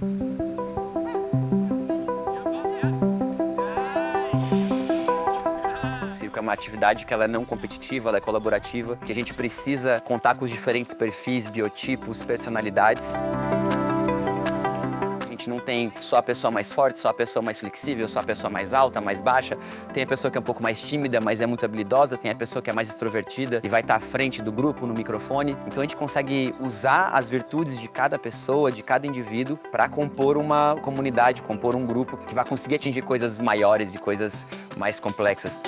O circo é uma atividade que ela é não competitiva, ela é colaborativa, que a gente precisa contar com os diferentes perfis, biotipos, personalidades. A gente não tem só a pessoa mais forte, só a pessoa mais flexível, só a pessoa mais alta, mais baixa. Tem a pessoa que é um pouco mais tímida, mas é muito habilidosa. Tem a pessoa que é mais extrovertida e vai estar à frente do grupo, no microfone. Então a gente consegue usar as virtudes de cada pessoa, de cada indivíduo, para compor uma comunidade, compor um grupo que vai conseguir atingir coisas maiores e coisas mais complexas.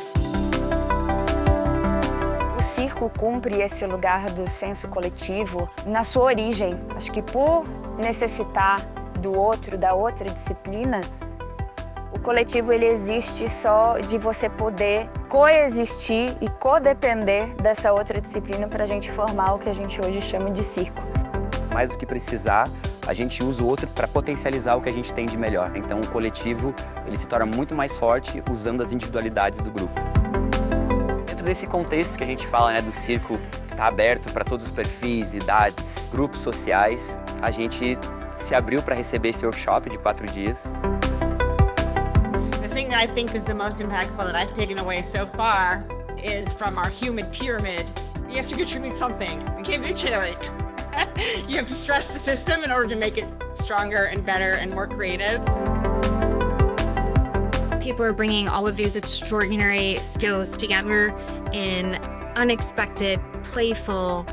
O circo cumpre esse lugar do senso coletivo na sua origem. Acho que por necessitar do outro, da outra disciplina, o coletivo ele existe só de você poder coexistir e codepender dessa outra disciplina para a gente formar o que a gente hoje chama de circo. Mais do que precisar, a gente usa o outro para potencializar o que a gente tem de melhor. Então o coletivo ele se torna muito mais forte usando as individualidades do grupo. Dentro desse contexto que a gente fala, né, do circo que está aberto para todos os perfis, idades, grupos sociais, a gente se abriu para receber esse workshop de 4 dias. The thing that I think is the most impactful that I've taken away so far is from our human pyramid. You have to contribute something. You can't be chilling. You have to stress the system in order to make it stronger and better and more creative. People are bringing all of these extraordinary skills together in unexpected, playful,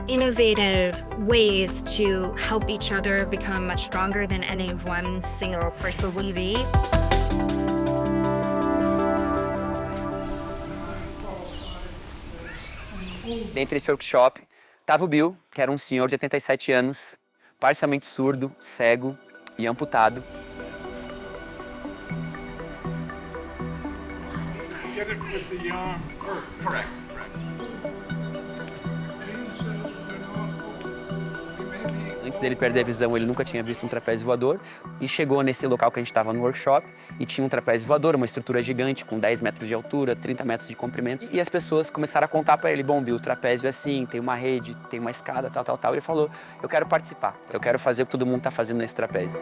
innovative ways to help each other become much stronger than any one single person will be. Dentro desse workshop, estava o Bill, que era um senhor de 87 anos, parcialmente surdo, cego e amputado. Get it with the arm first. Correct. Antes dele perder a visão, ele nunca tinha visto um trapézio voador e chegou nesse local que a gente estava no workshop e tinha um trapézio voador, uma estrutura gigante com 10 metros de altura, 30 metros de comprimento. E as pessoas começaram a contar para ele, bom, Bill, o trapézio é assim, tem uma rede, tem uma escada, tal. E ele falou, eu quero participar, eu quero fazer o que todo mundo está fazendo nesse trapézio.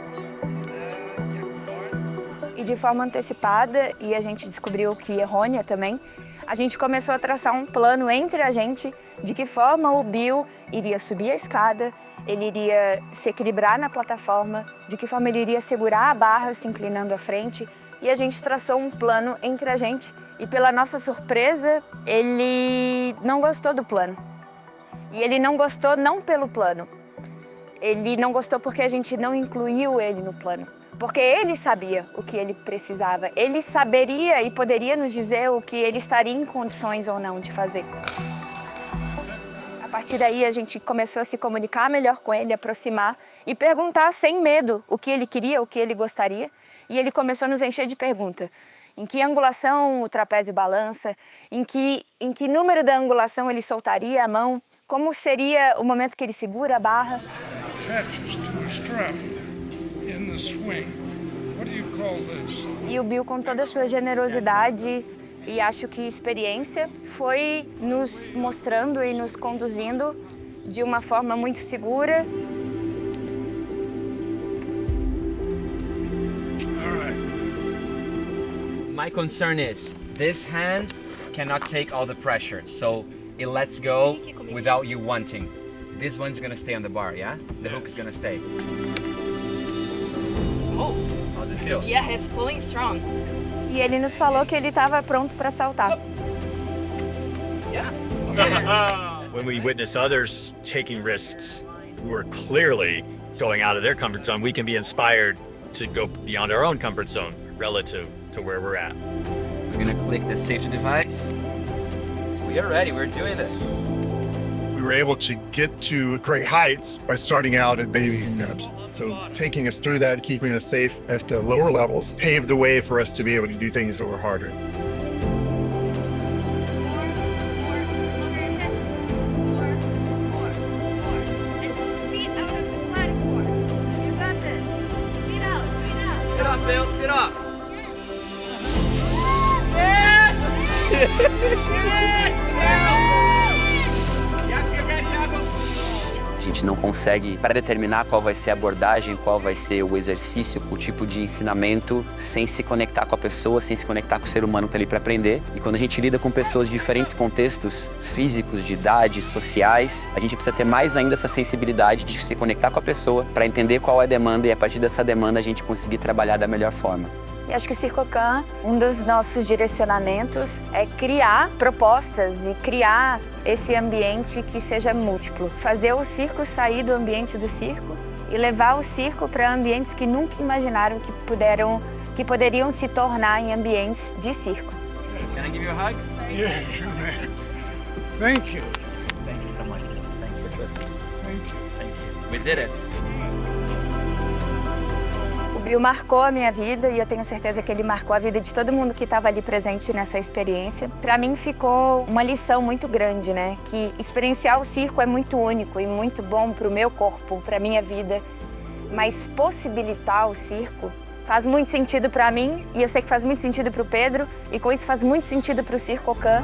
E de forma antecipada, e a gente descobriu que errônea também, a gente começou a traçar um plano entre a gente de que forma o Bill iria subir a escada, ele iria se equilibrar na plataforma, de que forma ele iria segurar a barra se inclinando à frente. E a gente traçou um plano entre a gente. E pela nossa surpresa, ele não gostou do plano. E ele não gostou não pelo plano. Ele não gostou porque a gente não incluiu ele no plano. Porque ele sabia o que ele precisava. Ele saberia e poderia nos dizer o que ele estaria em condições ou não de fazer. A partir daí, a gente começou a se comunicar melhor com ele, aproximar e perguntar sem medo o que ele queria, o que ele gostaria. E ele começou a nos encher de perguntas. Em que angulação o trapézio balança? Em que número da angulação ele soltaria a mão? Como seria o momento que ele segura a barra? Attaches to a strap in the swing. What do you call this? E o Bill, com toda a sua generosidade e acho que experiência, foi nos mostrando e nos conduzindo de uma forma muito segura. All right. My concern is this hand cannot take all the pressure, so it lets go without you wanting. This one's gonna stay on the bar, yeah? The hook is gonna stay. Oh, how's it feel? Yeah, it's pulling strong. E ele nos falou que ele estava pronto para saltar. Yeah. When we witness others taking risks who are clearly going out of their comfort zone, we can be inspired to go beyond our own comfort zone relative to where we're at. We're gonna click the safety device. We are ready, we're doing this. We were able to get to great heights by starting out at baby steps. So taking us through that, keeping us safe at the lower levels, paved the way for us to be able to do things that were harder. Get up, Bill, get up. A gente não consegue predeterminar qual vai ser a abordagem, qual vai ser o exercício, o tipo de ensinamento, sem se conectar com a pessoa, sem se conectar com o ser humano que está ali para aprender. E quando a gente lida com pessoas de diferentes contextos físicos, de idades, sociais, a gente precisa ter mais ainda essa sensibilidade de se conectar com a pessoa para entender qual é a demanda e a partir dessa demanda a gente conseguir trabalhar da melhor forma. E acho que o Circocan, um dos nossos direcionamentos é criar propostas e criar esse ambiente que seja múltiplo. Fazer o circo sair do ambiente do circo e levar o circo para ambientes que nunca imaginaram que poderiam se tornar em ambientes de circo. Can I give you a hug? Yeah, sure, man. Thank you. Thank you so much. Thanks for trusting us. Thank you. Thank you. We did it. O Bill marcou a minha vida e eu tenho certeza que ele marcou a vida de todo mundo que estava ali presente nessa experiência. Para mim ficou uma lição muito grande, né? Que experienciar o circo é muito único e muito bom para o meu corpo, para minha vida. Mas possibilitar o circo faz muito sentido para mim e eu sei que faz muito sentido para o Pedro e com isso faz muito sentido para o Circocan.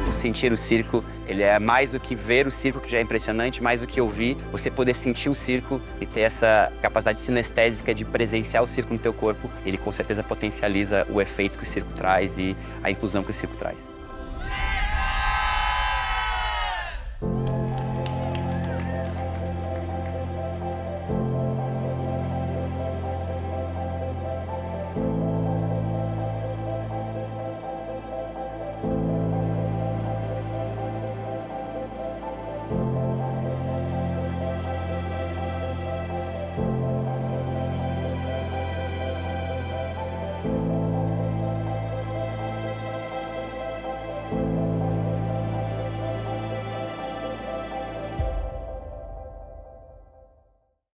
O sentir o circo, ele é mais do que ver o circo, que já é impressionante, mais do que ouvir, você poder sentir o circo e ter essa capacidade sinestésica de presenciar o circo no teu corpo, ele com certeza potencializa o efeito que o circo traz e a inclusão que o circo traz.